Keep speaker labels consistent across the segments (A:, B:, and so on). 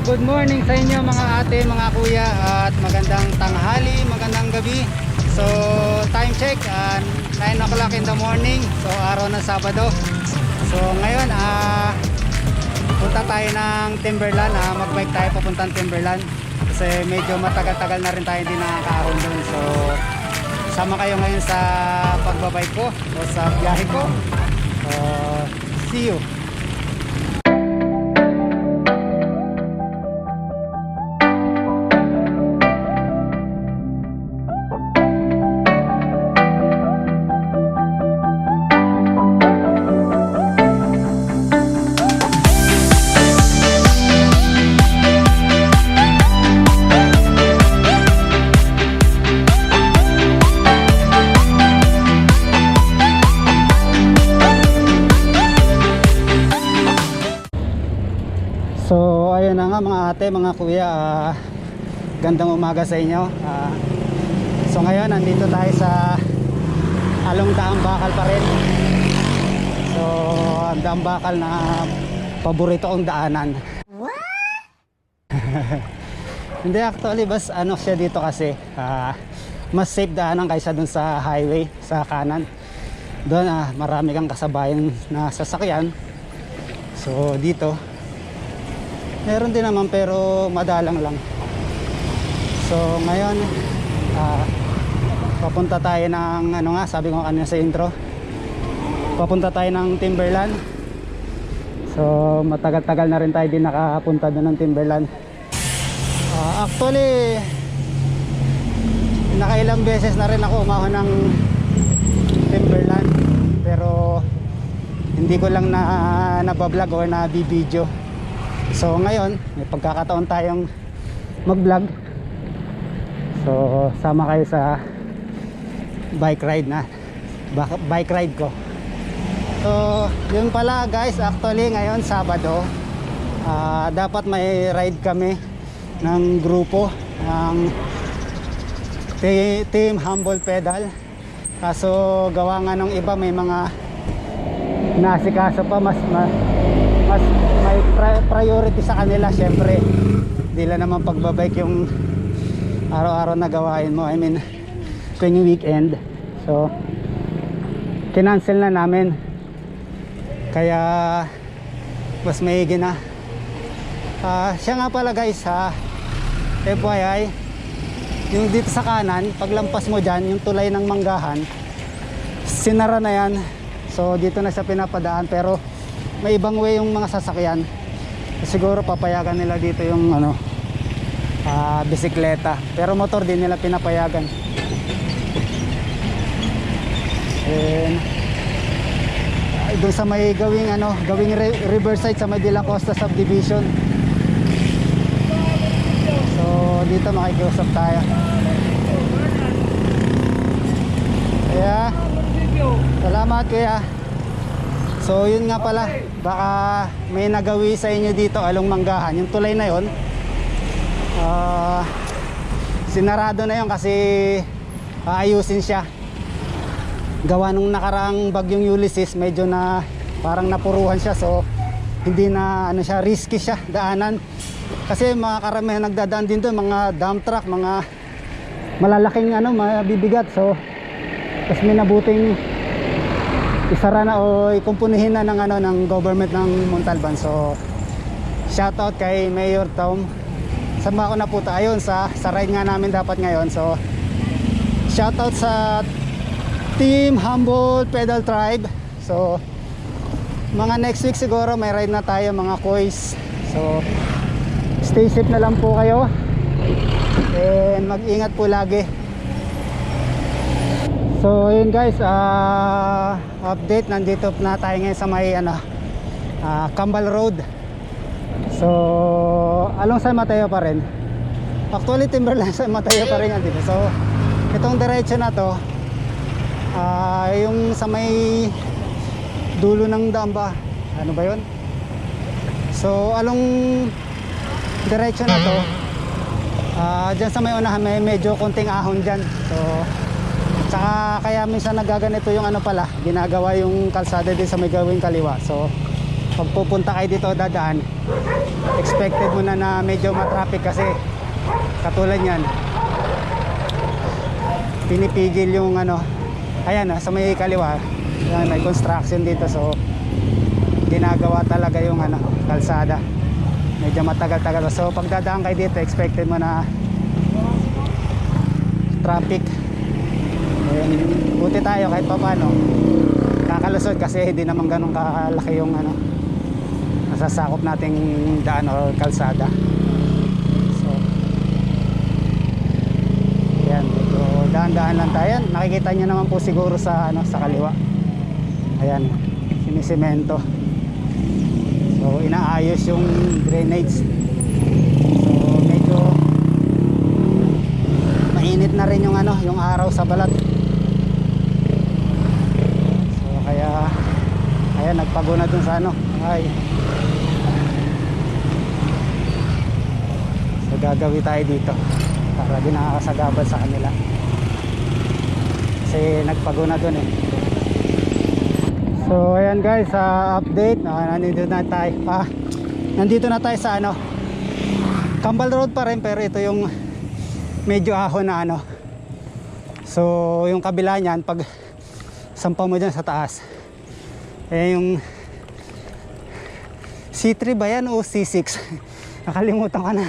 A: good morning sa inyo mga ate, mga kuya, at magandang tanghali, magandang gabi. So time check, 9 o'clock in the morning. So araw ng Sabado. So ngayon punta tayo ng Timberland, magbike tayo papuntang Timberland. Kasi medyo matagal-tagal na rin tayo hindi nakakaahon doon. So sama kayo ngayon sa pagbabike ko o sa biyahe ko. So see you. So ayun na nga mga ate, mga kuya, gandang umaga sa inyo. So ngayon nandito tayo sa Along Daang Bakal pa rin. So ang Daang Bakal na paborito kong daanan. Hindi, actually bas ano siya dito kasi mas safe daanan kaysa dun sa highway sa kanan. Doon marami kang kasabayan na sasakyan. So dito meron din naman pero madalang lang. So ngayon papunta tayo ng ano nga, sabi ko kanina sa intro, papunta tayo ng Timberland. So matagal-tagal na rin tayo din nakapunta doon ng Timberland. Actually nakailang beses na rin ako umahon ng Timberland, pero hindi ko lang nabablog or nabibideo. So ngayon may pagkakataon tayong mag-vlog. So sama kayo sa bike ride ko. So yun pala guys, actually ngayon Sabado, dapat may ride kami ng grupo ng Team Humble Pedal. Kaso gawa nga ng iba may mga nasikaso pa, mas may priority sa kanila. Syempre hindi lang naman pagbabike yung araw-araw na gawain mo, I mean tuwing weekend. So kinancel na namin, kaya mas maigi na. Siya nga pala guys, FYI, yung dito sa kanan paglampas mo dyan, yung tulay ng Manggahan, sinara na yan. So dito na siya pinapadaan, pero may ibang way yung mga sasakyan. Siguro papayagan nila dito yung bisikleta, pero motor din nila pinapayagan. And doon sa may gawing Riverside sa may De La Costa subdivision. So dito makikiusap tayo. Kaya salamat kuya. So yun nga pala, baka may nagawi sa inyo dito Along Manggahan. Yung tulay na yun, sinarado na yun kasi aayusin siya. Gawa nung nakaraang bagyong Ulysses, medyo na parang napuruhan siya. So hindi na siya, risky siya daanan. Kasi mga karamihan nagdadaan din doon, mga dump truck, mga malalaking mabibigat. So mas minabuting isara na o ikumpunihin na ng government ng Montalban. So shoutout kay Mayor Tom. Sama ko na po tayo sa ride nga namin dapat ngayon. So shoutout sa Team Humble Pedal Tribe. So mga next week siguro may ride na tayo mga koys. So stay safe na lang po kayo and mag-ingat po lagi. So yun guys, update, nandito na tayo ngayon sa may Cambal Road. So along San Mateo pa rin. Actually Timberland San Mateo pa rin yan dito. So itong diretso na to, yung sa may dulo ng damba, ano ba yun? So along diretso na to, dyan sa may unahan may medyo konting ahon dyan. So Tsaka kaya minsan nagaganito yung ginagawa yung kalsada din sa may gawing kaliwa. So pag pupunta kayo dito dadaan, expected mo na medyo matraffic kasi katulad yan, pinipigil yung ano, ayan sa may kaliwa, yan, may construction dito, so ginagawa talaga yung ano, kalsada, medyo matagal-tagal. So pag dadaan kayo dito, expected mo na traffic. Buti tayo kahit papano kakalusod kasi hindi naman ganun kalaki yung ano, masasakop nating daan o kalsada. So yan, dito daan-daan lang tayo. Nakikita nyo naman po siguro sa ano, sa kaliwa, ayan, sinisemento. So inaayos yung drainage. So medyo mainit na rin yung ano, yung araw sa balat. Kaya ayan, nagpago na dun sa ano, ay, so gagawin tayo dito para di nakakasagabal sa kanila kasi nagpago na dun eh. So ayan guys, update, nandito na tayo sa ano, Cambal Road pa rin, pero ito yung medyo ahon na ano. So yung kabila niyan, pag sampa mo dyan sa taas, eh yung C3 ba yan o C6? Nakalimutan ka na.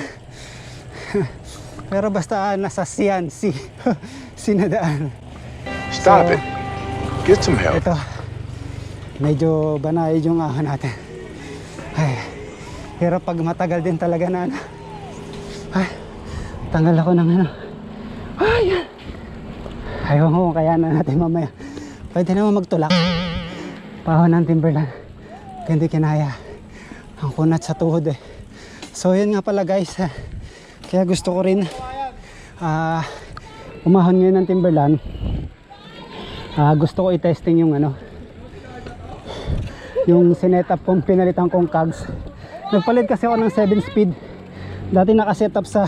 A: Pero basta nasa Sian, sinadaan.
B: Stop it. Get some help.
A: Ito, medyo banayad yung ahon natin. Ay, pero pag matagal din talaga na ano. Ay, tanggal ako ng ano. Ay, ayaw ko, kaya na natin mamaya. Pwede naman magtulak. Pahon ng timberland, hindi kinaya. Ang kunat sa tuhod eh. So yun nga pala guys, kaya gusto ko rin umahon ngayon ng timberland. Gusto ko i-testing yung ano, yung sinetup kong pinalitan kong cogs. Nagpalit kasi ako ng 7 speed. Dati nakasetup sa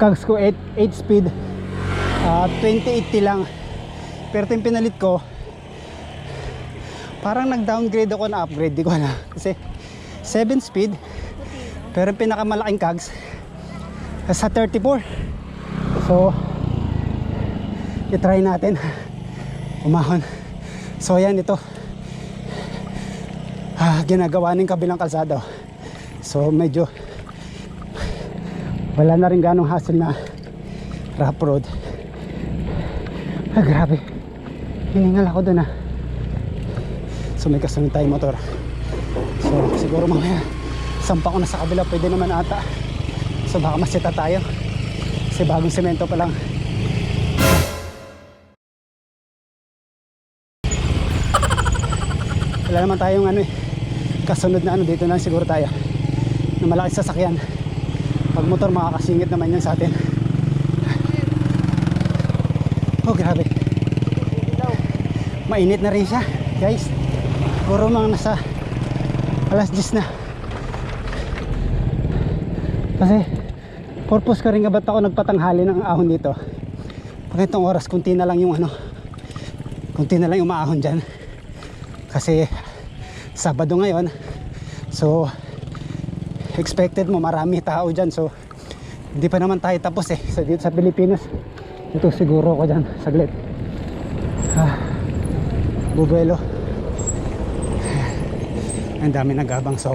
A: cogs ko 8 speed, 2080 lang. Pero yung pinalit ko, parang nag-downgrade ako, na upgrade, di ko na. Kasi 7 speed, pero yung pinakamalaking cogs sa 34. So i-try natin umahon. So yan, ito ginagawa ng kabilang kalsada. So medyo wala na rin ganong hassle na rough road. Grabe, hiningal ako dun So may kasunod tayong motor. So siguro mamaya sampa ko na sa kabila, pwede naman ata. So baka masita tayo kasi bagong semento pa lang. Wala naman tayong ano eh, kasunod na ano, dito na siguro tayo na malaking sasakyan. Pag motor makakasingit naman yan sa atin. Oh grabe, mainit na rin siya guys. Puro mga nasa alas 10 na. Kasi purpose ka rin nga ba't ako nagpatanghali ng ahon dito. Pag itong oras, kunti na lang yung ano, kunti na lang yung maahon dyan. Kasi Sabado ngayon, so expected mo marami tao dyan. So hindi pa naman tayo tapos eh. So dito sa Pilipinas, ito siguro ko dyan saglit bubuelo. Ang dami nag-abang. So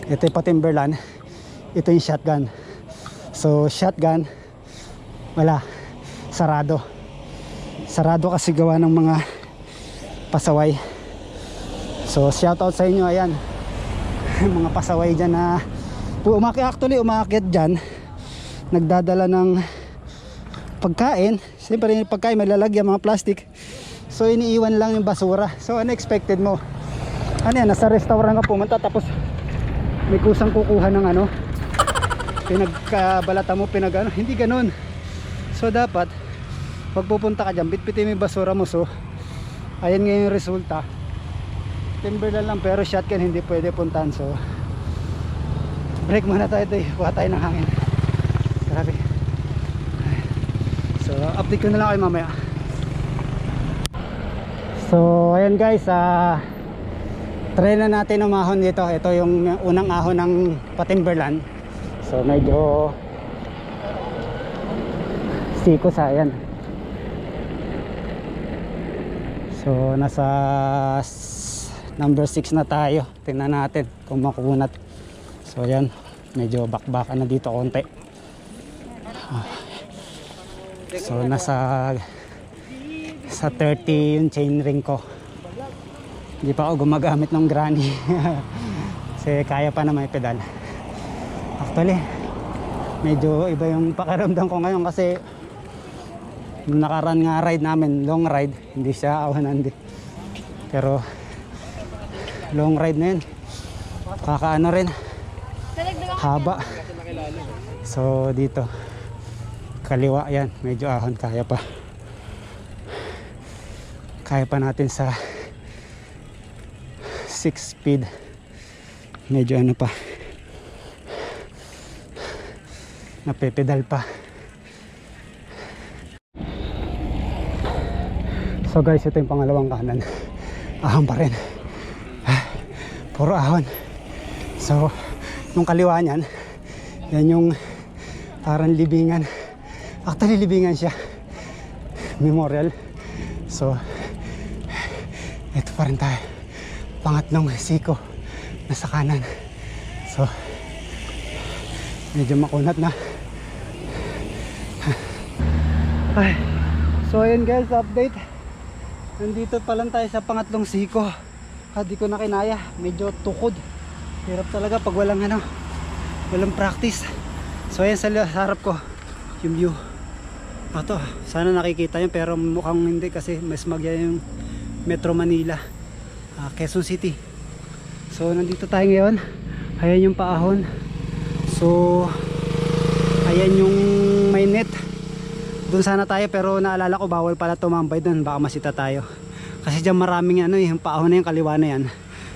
A: ito yung pa-timberland, ito yung shotgun. So shotgun, wala, sarado kasi gawa ng mga pasaway. So shout out sa inyo, ayan mga pasaway dyan na umakyat dyan, nagdadala ng pagkain. Siyempre yung pagkain may lalagyan, mga plastic. So iniiwan lang yung basura. So unexpected mo, ano yan, nasa restaurant ka pumunta tapos may kusang kukuha ng ano, pinagkabalata mo, hindi ganun. So dapat pag pupunta ka dyan, bitbitin mo yung basura mo. So ayan nga yung resulta, timberland lang pero shotgun hindi pwede puntahan. So break muna tayo, kuha tayo ng hangin. Grabe. So update ko na lang kayo mamaya. So ayan guys, Try na natin umahon dito. Ito yung unang ahon ng Patimberland. So medyo sikos, ayan. So nasa number 6 na tayo. Tingnan natin kung makunat. So ayan, medyo bakbakan na dito konti. So nasa 30 yung chain ring ko. Hindi pa ako gumagamit ng granny. Kasi kaya pa na may pedal. Actually, medyo iba yung pakiramdam ko ngayon kasi nung nakaraan nga ride namin, long ride, hindi siya awanan din. Pero long ride na yun, kakaano rin, haba. So dito kaliwa yan, medyo ahon, kaya pa natin sa 6 speed. Medyo ano pa, napepedal pa. So guys, ito yung pangalawang kanan. Ahon pa rin. Puro ahon. So yung kaliwa niyan, yan yung parang libingan. Actually libingan siya, memorial. So ito pa rin tayo, pangatlong siko nasa kanan. So medyo makunat na. Ay, so ayan guys, update. Nandito pa lang tayo sa pangatlong siko. Di ko na kinaya, medyo tukod. Hirap talaga pag walang practice. So ayan sa harap ko yung view. Ito, sana nakikita yun pero mukhang hindi kasi mas magya yung Metro Manila, Quezon City. So nandito tayo ngayon. Ayan yung paahon. So ayan yung may net. Doon sana tayo pero naalala ko bawal pala tumambay doon, baka masita tayo. Kasi dyan maraming yung paahon na yung kaliwa na yan.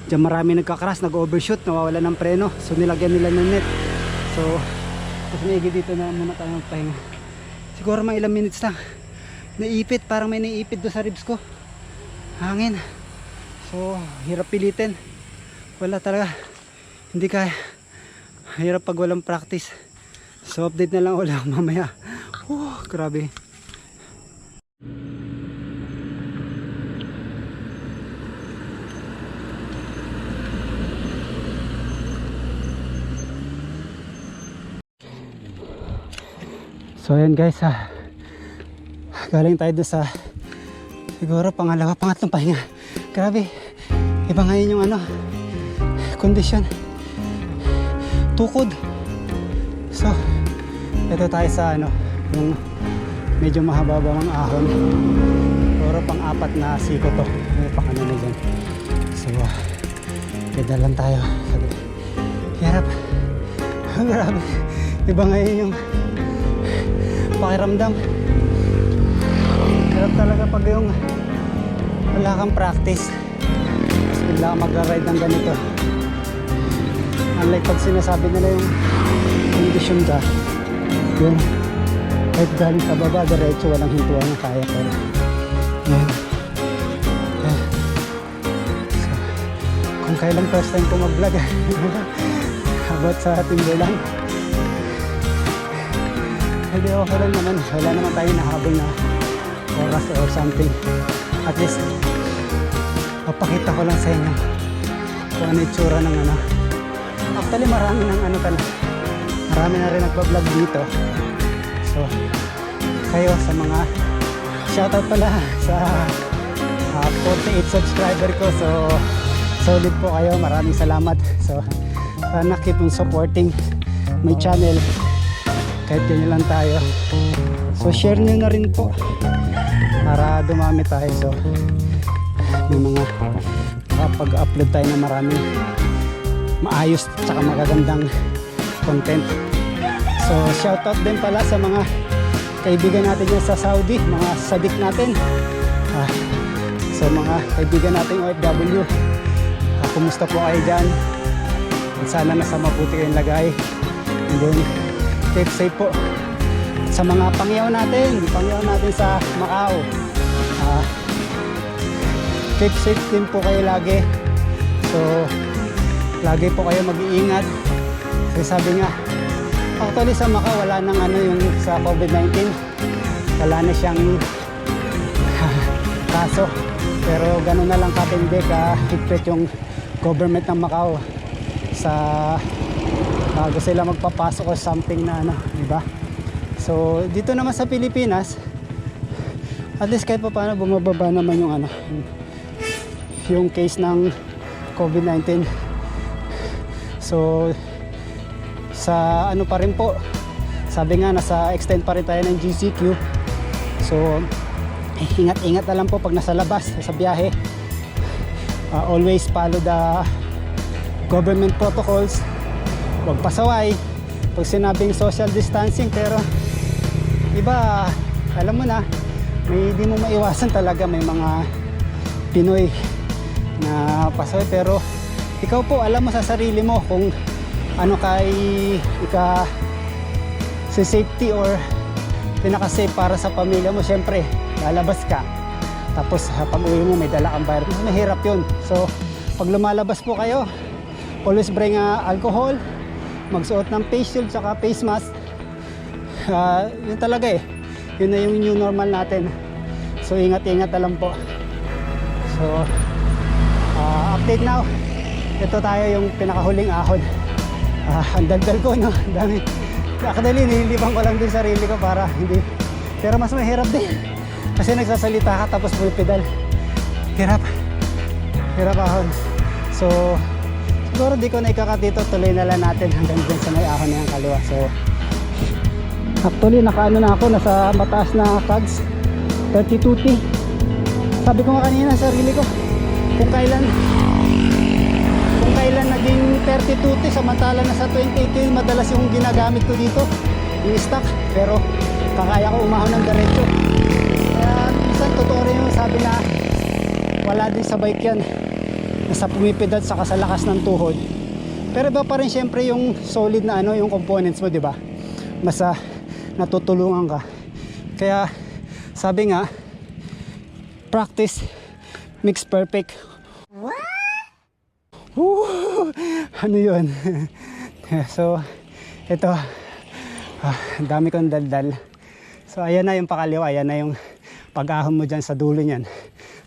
A: Dyan maraming nagkakras, nag-overshoot, nawawala ng preno. So nilagyan nila ng net. So mas maigi dito na muna tayo magpahinga. Siguro mga ilang minutes lang. Naipit, parang may naipit doon sa ribs ko. Hangin. So hirap pilitin. Wala talaga, hindi kaya. Hirap pag walang practice. So update na lang ulit mamaya. Grabe. So ayan guys, galing tayo doon sa siguro pangatlong pahinga. Grabe, iba ngayon yung kondisyon, tukod. So ito tayo sa yung medyo mahaba-bang ahon. Siguro pang-apat na siko to. May pakano na dyan. So pedal lang tayo. Hirap. Grabe, iba ngayon yung pakiramdam. Hirap talaga pag yung wala kang practice, tapos bigla kang magra-ride ng ganito. Unlike pag sinasabi nila yung condition ka, yung kahit galing sa baba, diretso, walang hintuan na kaya. Pero yan. So, kung kailan first time ko mag-vlog about sa Timberland, hindi okay lang naman. Wala naman tayo nahabol na oras or something. At least papakita ko lang sa inyo kung ano yung tsura ng Actually marami ng marami na rin nagpa-vlog dito. So kayo sa mga shoutout pala sa 48 subscriber ko. So solid po kayo, maraming salamat. So sana keep on supporting my channel kahit ganyan lang tayo. So share nyo na rin po para dumami tayo. So may mga kapag-upload tayo na maraming maayos at saka magagandang content. So shoutout din pala sa mga kaibigan natin yan sa Saudi, mga sadik natin, so mga kaibigan natin OFW, kumusta po kayo dyan? Sana nasa mabuti kayong lagay, and then keep safe po. At sa mga pangyaw natin sa Macau, keep safe din po kayo lagi. So lagi po kayo mag-iingat. Kasi sabi nga, actually sa Macau wala nang ano yung sa COVID-19, wala na siyang kaso. Pero ganun na lang katindi ka higpit yung government ng Macau sa bago sila magpapasok o something na ano, di ba? So dito naman sa Pilipinas, at least kahit pa paano bumababa naman yung ano, yung case ng COVID-19. So sa ano pa rin po, sabi nga nasa extend pa rin tayo ng GCQ. So ingat-ingat na lang po pag nasa labas, sa biyahe. Always follow the government protocols. Huwag pasaway pag sinabing social distancing, pero iba, alam mo na, may di mo maiwasan talaga, may mga Pinoy na pasaway. Pero ikaw po, alam mo sa sarili mo kung ano kay ika si safety or pinaka-safe para sa pamilya mo. Syempre lalabas ka, tapos pag uwi mo may dala kang virus, mahirap yun. So pag lumalabas po kayo, always bring alcohol, magsuot ng face shield tsaka face mask. Yun talaga eh, yun na yung new normal natin. So ingat-ingat na lang po. So update now, ito tayo yung pinakahuling ahon. Ang daldal ko, no? Ang dami. Actually nililibang ko lang din sarili ko para hindi, pero mas mahirap din kasi nagsasalita ka tapos full pedal. Hirap ahon. So siguro di ko na ikakat dito, tuloy na lang natin hanggang dyan sa may ahon na yung kaliwa. So actually nakaano na ako, nasa mataas na tags, 32T. Sabi ko nga kanina sa sarili ko, kung kailan naging 32T samantala na sa 28T madalas yung ginagamit ko dito, yung stock. Pero kakaya ko umahon ng diretso. Kaya minsan totoo rin yung sabi na wala din sa bike yan, nasa pumipidal saka sa lakas ng tuhod. Pero iba pa rin syempre yung solid na ano, yung components mo, di ba? Mas natutulungan ka. Kaya sabi nga, practice makes perfect. Ano yun? So ito, ang dami kong daldal. So ayan na yung pakaliwa, ayan na yung pag-ahon mo dyan sa dulo nyan.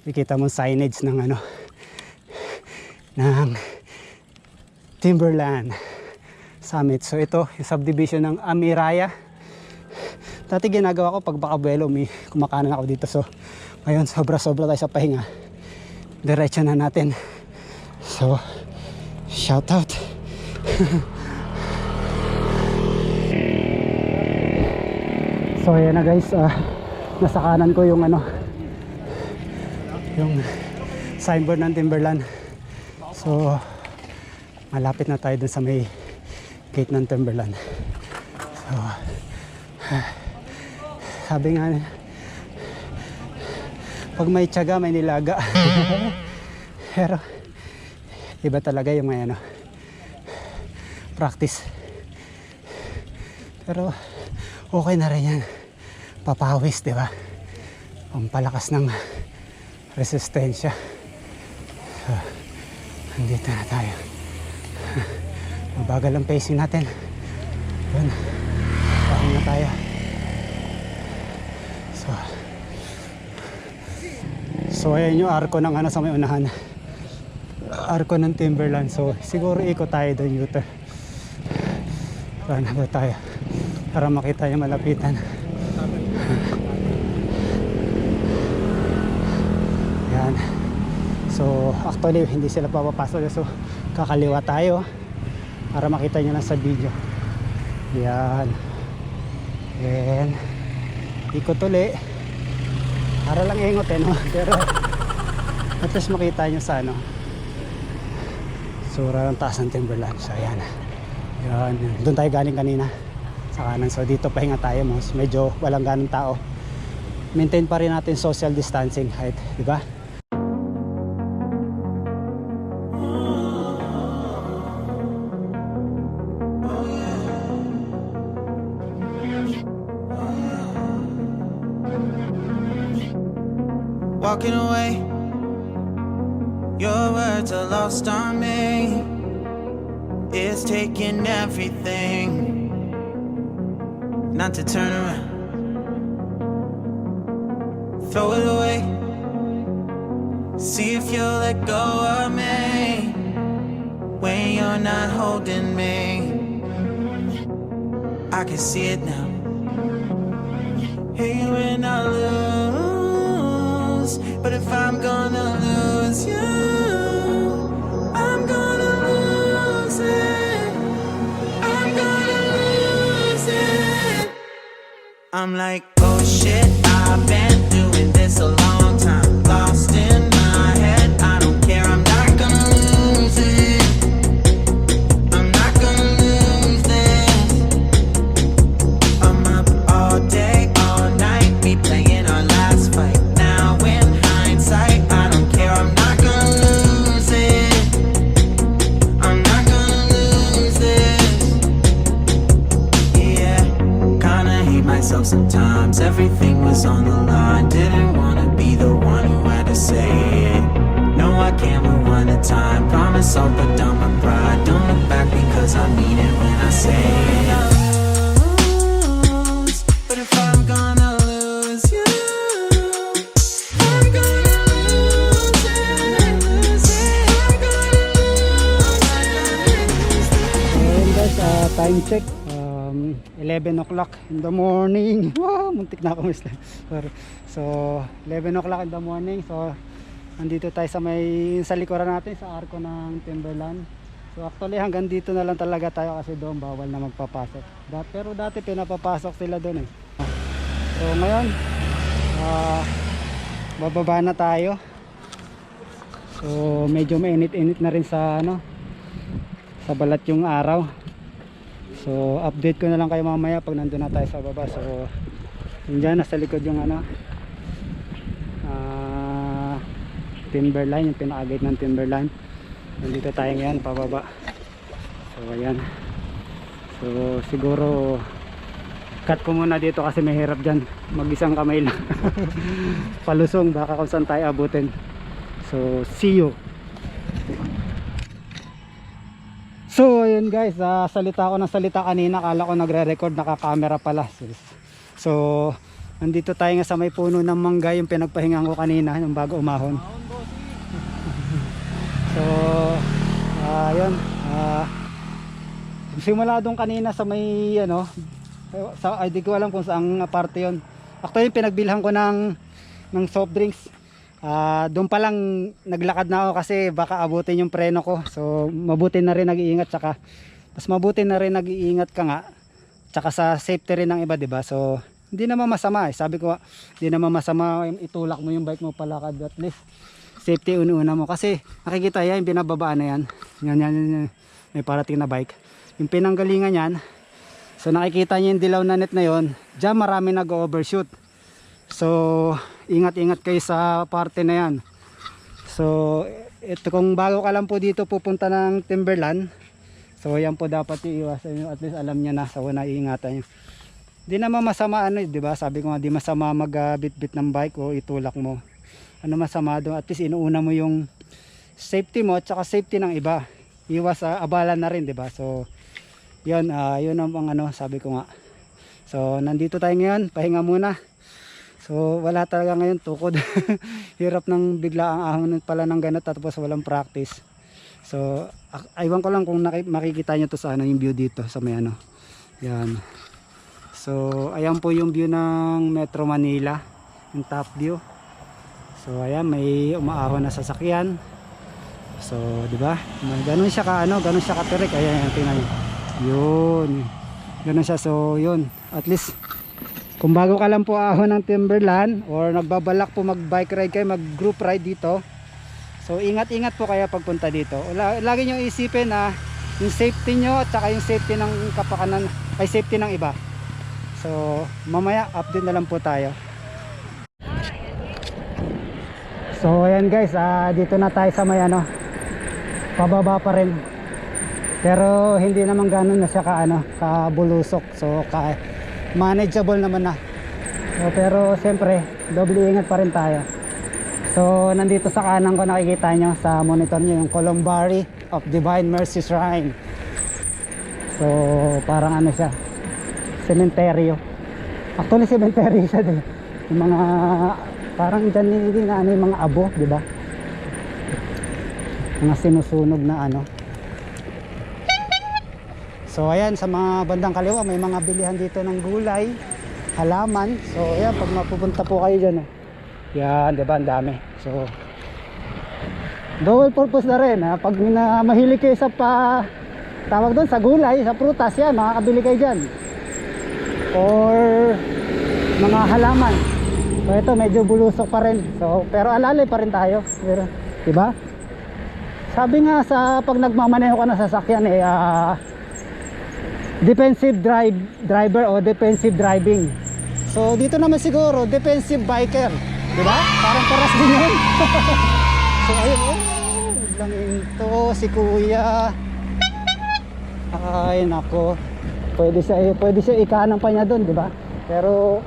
A: Nakikita mo signage ng ano, ng Timberland Summit. So ito yung subdivision ng Amiraya. Dati ginagawa ko pag Bacabuelo, kumakanan ako dito. So ngayon sobra-sobra tayo sa pahinga, diretso na natin. So shout out. So ayan na guys, nasa kanan ko yung ano, yung signboard ng Timberland. So malapit na tayo dun sa may gate ng Timberland. So sabi nga, pag may tiyaga may nilaga. Pero iba talaga yung may ano, practice. Pero okay na rin yan, papawis, di ba? Pampalakas ng resistensya. So, andito na tayo. Mabagal ang pacing natin. Yun, bahon na tayo. So ayan yung arko ng ano sa may unahan, arko ng Timberland. So siguro ikot tayo doon, U-turn. Saan na tayo para makita yung malapitan. Yan. So actually hindi sila papapasok, so kakaliwa tayo para makita nyo lang sa video. Yan. And ikot uli para lang ingot eh, no? Pero at least makita nyo sa ano, sura ng taas ng Timberland. So ayan, yan, doon tayo galing kanina sa kanan. So dito pahinga tayo, mas medyo walang ganong tao. Maintain pa rin natin social distancing height, di ba?
C: Walking away, Your words are lost on me. It's taking everything not to turn around. Throw it away. See if you'll let go of me when you're not holding me. I can see it now. Hey, when I lose, but if I'm gonna lose you, I'm gonna lose it. I'm gonna lose it. I'm like, oh shit, I've been doing this a long time. Lost in my head, I don't care, I'm not gonna lose it. I'm not gonna lose this. I'm up all day, all night, we playing our last fight. Now in hindsight, I don't care, I'm not gonna lose it. I'm not gonna lose this. Yeah, kinda hate myself sometimes. Everything was on the line. Didn't wanna be the one who had to say it. No, I can't move one at a time. Promise I'll put down my pride. Don't look back because I mean it when I say it. But if I'm gonna lose you, I'm gonna lose it. I'm gonna lose it.
A: Ayun guys, time check. 11 o'clock in the morning. Wow, muntik na akong isla. So 11 o'clock in the morning. So nandito tayo sa likuran natin sa arko ng Timberland. So actually hanggang dito na lang talaga tayo kasi doon bawal na magpapasok. Pero dati pinapapasok sila doon eh. So ngayon bababa na tayo. So medyo mainit-init na rin sa sa balat yung araw. So update ko na lang kayo mamaya pag nandun na tayo sa baba. So yun, nasa likod yung Timberline, yung pinaka-gate ng Timberline. Nandito tayo ngayon pababa. So ayan. So siguro cut ko muna dito kasi may hirap dyan, mag-isang kamay lang. Palusong, baka kung saan tayo abutin. So see you. So ayun guys, salita ako ng salita kanina, akala ko nagre-record, naka-camera pala. So nandito tayo nga sa may puno ng mangga, yung pinagpahingan ko kanina yung bago umahon. So ayun, simula doon kanina sa may di ko alam kung saang parte yon. Actually pinagbilhan ko ng soft drinks. Doon pa lang naglakad na ako kasi baka abutin yung preno ko. So mabuti na rin nag-iingat, tsaka mas mabuti na rin nag-iingat ka nga, tsaka sa safety rin ng iba, diba? So hindi naman masama eh. Sabi ko, hindi naman masama itulak mo yung bike mo palakad, at least safety una mo. Kasi nakikita yan, yung binababaan na yan. Yan, may parating na bike. Yung pinanggalingan yan, so nakikita niyo yung dilaw na net na yon. Diyan marami nag-overshoot. So ingat-ingat kayo sa parte na yan. So ito, kung bago ka lang po dito pupunta ng Timberland, so yan po dapat iiwasan nyo. At least alam nyo na, so naiingatan nyo. Di naman masama diba? Sabi ko nga, di masama mag-bit-bit ng bike o itulak mo. Ano masama doon? At least inuuna mo yung safety mo at saka safety ng iba. Iwas abala na rin, diba? So yun, yun ang sabi ko nga. So nandito tayo ngayon, pahinga muna. So wala talaga ngayon, tukod. Hirap ng bigla ang ahon pala ng ganat tapos walang practice. So aywan ko lang kung makikita nyo to sa yung view dito sa may yan. So ayan po yung view ng Metro Manila, yung top view. So ayan, may umaahon na sasakyan. So di ba? Ganun siya ganun siya katirik. Ayan, tingnan niyo. Yun. Ganun siya. So yun, at least kung bago ka lang po ahon ng Timberland or nagbabalak po mag bike ride kayo, mag group ride dito, so ingat-ingat po kaya pagpunta dito. Lagi nyo isipin na yung safety nyo at saka yung safety ng kapakanan, ay safety ng iba. So mamaya update na lang po tayo. So ayan guys, dito na tayo sa may pababa pa rin, pero hindi naman ganun na siya kabulusok. So manageable naman na. So, pero siyempre doble ingat pa rin tayo. So nandito sa kanan ko, nakikita nyo sa monitor nyo yung Columbari of Divine Mercy Shrine. So parang ano siya, sementeryo. Actually sementeryo siya din. Yung mga parang dyan na ano, yung mga abo, di ba? Mga sinusunog na ano. So ayan, sa mga bandang kaliwa may mga bilihan dito ng gulay, halaman. So ayan, pag mapupunta po kayo dyan, yan, di ba, ang dami. So dual purpose na rin, ha? Pag mahilig kayo sa tawag doon, sa gulay, sa prutas, yan, makakabili kayo dyan. Or mga halaman. So ito medyo bulusok pa rin. So pero alalay pa rin tayo. Pero, di ba? Sabi nga sa pag nagmamaneho ka ng sasakyan defensive driver o defensive driving. So dito naman siguro defensive biker, di ba? Parang paras din yun. So ayun, lang ito si kuya. Ay nako, pwede siya ikanan pa niya doon, di ba? Pero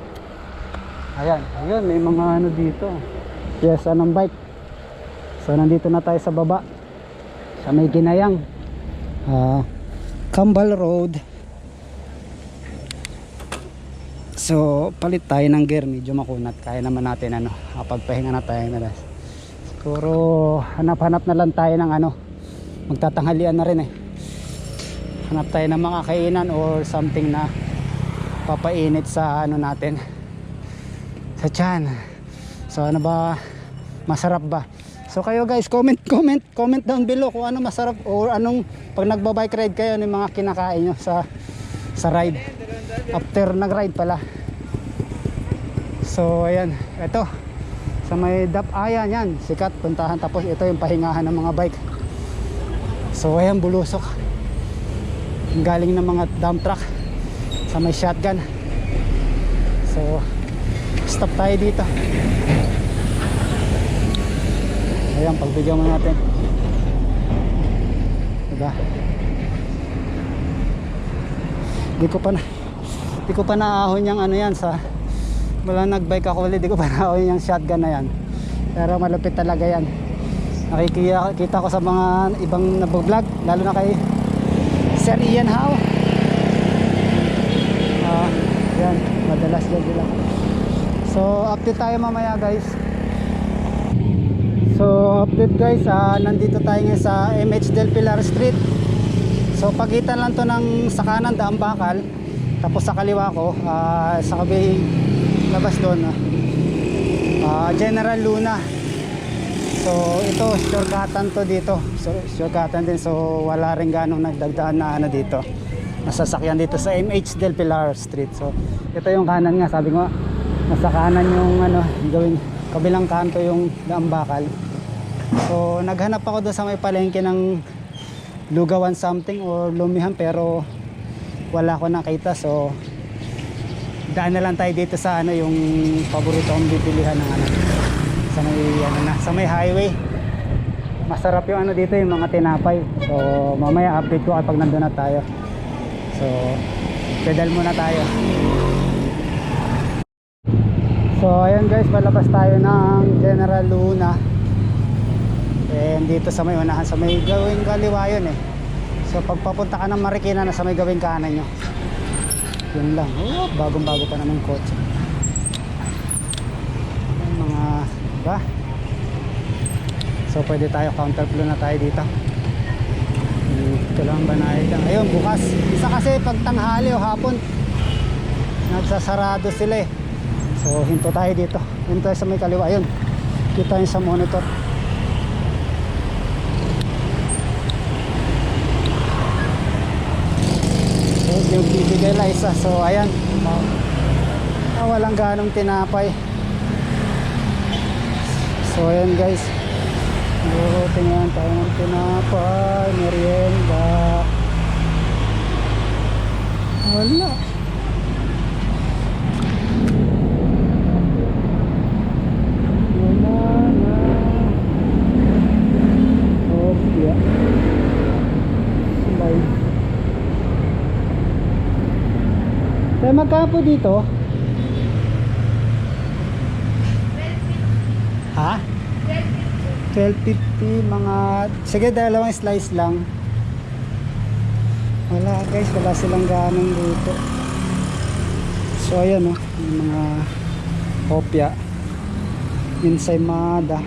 A: ayan, may mga ano dito, piyesa ng bike. So nandito na tayo sa baba, sa may Ginayang, Kambal Road. So palit tayo ng gear, medyo makunat. Kaya naman natin ano, pagpahinga na tayo na. Siguro hanap-hanap na lang tayo ng ano, magtatanghalian na rin hanap tayo ng mga kainan or something na papainit sa ano natin, sa tiyan. So ano ba, masarap ba? So kayo guys, comment down below kung ano masarap or anong, pag nagbabike ride kayo, ano yung mga kinakain nyo sa ride, after nag-ride pala. So ayan, ito sa may Dap-Aya, yan sikat puntahan. Tapos ito yung pahingahan ng mga bike. So ayan, bulusok galing ng mga dump truck sa may shotgun. So stop tayo dito. Ayan, pagbigyan mo natin, diba? Di ko pa naahon yung ano yan, sa wala nagbike ako ulit, di ko pa naahon yung shotgun na yan. Pero malupit talaga yan. Nakikita ko sa mga ibang nag-vlog, lalo na kay Sir Ian Howe. Yan, madalas dyan sila. So update tayo mamaya guys. So update guys, nandito tayo ngayon sa MH Del Pilar Street. So pagitan lang to ng sa kanan Daang Bakal, tapos sa kaliwa ko sa kabilang labas doon General Luna. So ito shortcutan to dito. So shortcutan din, so wala rin ganong nagdagdaan na ano dito, nasasakyan dito sa MH Del Pilar Street. So ito yung kanan nga, sabi ko nasa kanan yung ano, gawing kabilang kanto yung Daang Bakal. So naghanap ako doon sa may palengke ng lugawan something or lumihan, pero wala ko nakita. So daan na lang tayo dito sa ano, yung paborito kong bibilihan ng ano, sa may ano na, sa may highway. Masarap yung ano dito, yung mga tinapay. So mamaya update ko kapag nandun na tayo. So pedal muna tayo. So ayun guys, palabas tayo ng General Luna. And dito sa may unahan, sa may gawing kaliwa yun So pag papunta ka ng Marikina, na sa may gawing kanan nyo. Yun lang. Bagong bago pa naman kotse. Yung mga, diba? So pwede tayo, counterflow na tayo dito. Ito lang banayad lang. Ayun, bukas. Isa kasi pag tanghali o hapon, nagsasarado sila So hinto tayo dito. Hinto tayo sa may kaliwa. Ayun, kita yun sa monitor. Yung bibigay Liza. So ayan, walang ganong tinapay. So ayan guys, tingnan tayo ng tinapay, merienda. Wala. Na. Okay. Slide. Kaya magkano po dito? Ha? 12.50 mga, sige dalawang slice lang. Wala guys, wala silang ganong dito. So ayan oh, yung mga hopya, ensaymada.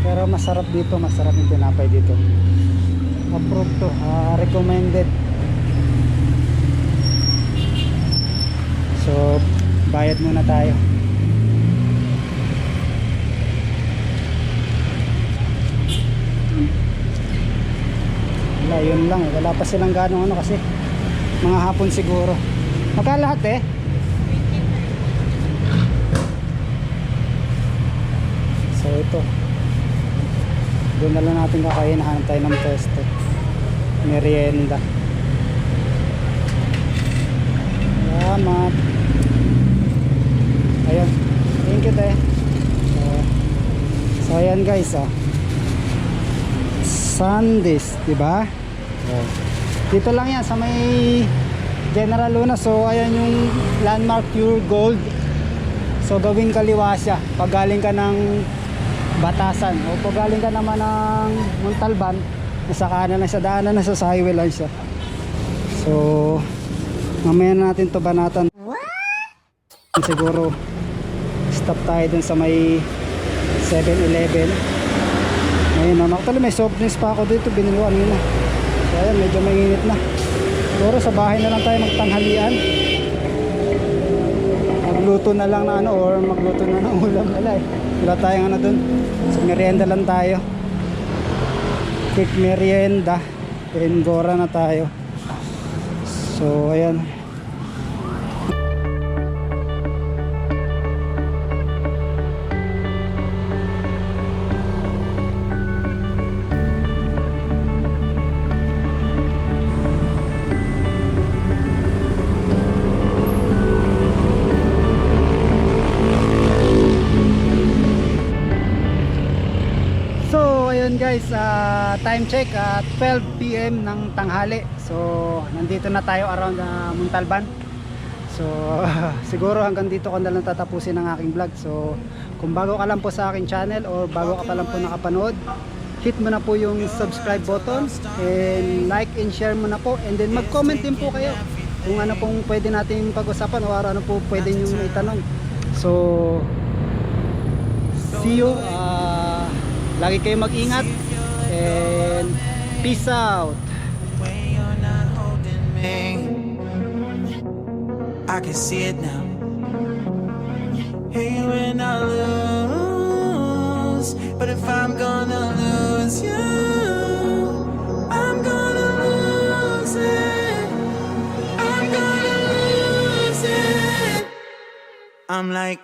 A: Pero masarap dito, masarap yung tinapay dito. Approved to, recommended. So bayad muna tayo. Wala, yun lang eh. Wala pa silang ganong ano kasi mga hapon siguro. Magkano lahat eh? So ito, doon na lang natin kakain. Hanap tayo ng pwesto, merienda. Salamat. Ayun, thank you te. So ayan guys Sundays, diba? Dito lang yan sa may General Luna. So ayan yung landmark Pure Gold. So gawing kaliwa siya pag galing ka ng Batasan, o pag galing ka naman ng Montalban, nasa kanan lang siya, daanan na sa highway lang siya. So mamaya na natin to banatan. Siguro stop tayo dun sa may 7-Eleven. Ngayon naman, actually may soft drinks pa ako dito, biniluan nila. So ayan, medyo mainit na. Siguro sa bahay na lang tayo magtanghalian. Magluto na lang na ano, or magluto na ng ulam nila eh. Wala tayong ano dun. So merienda lang tayo. Quick merienda. Gora na tayo. So ayan. Guys, time check at 12 PM ng tanghali. So nandito na tayo around Montalban. So siguro hanggang dito ko na lang tatapusin ang aking vlog. So kung bago ka lang po sa aking channel or bago ka pa lang po nakapanood, hit mo na po yung subscribe button and like and share mo na po, and then mag comment din po kayo kung ano pong pwede natin pag-usapan o ano po pwede nyo itanong. So see you. Lagi kayo mag-ingat and peace out.
C: When you're not holding me, I can see it now. Hey, when I lose, but if I'm gonna lose you, I'm gonna lose it. I'm gonna lose it. I'm like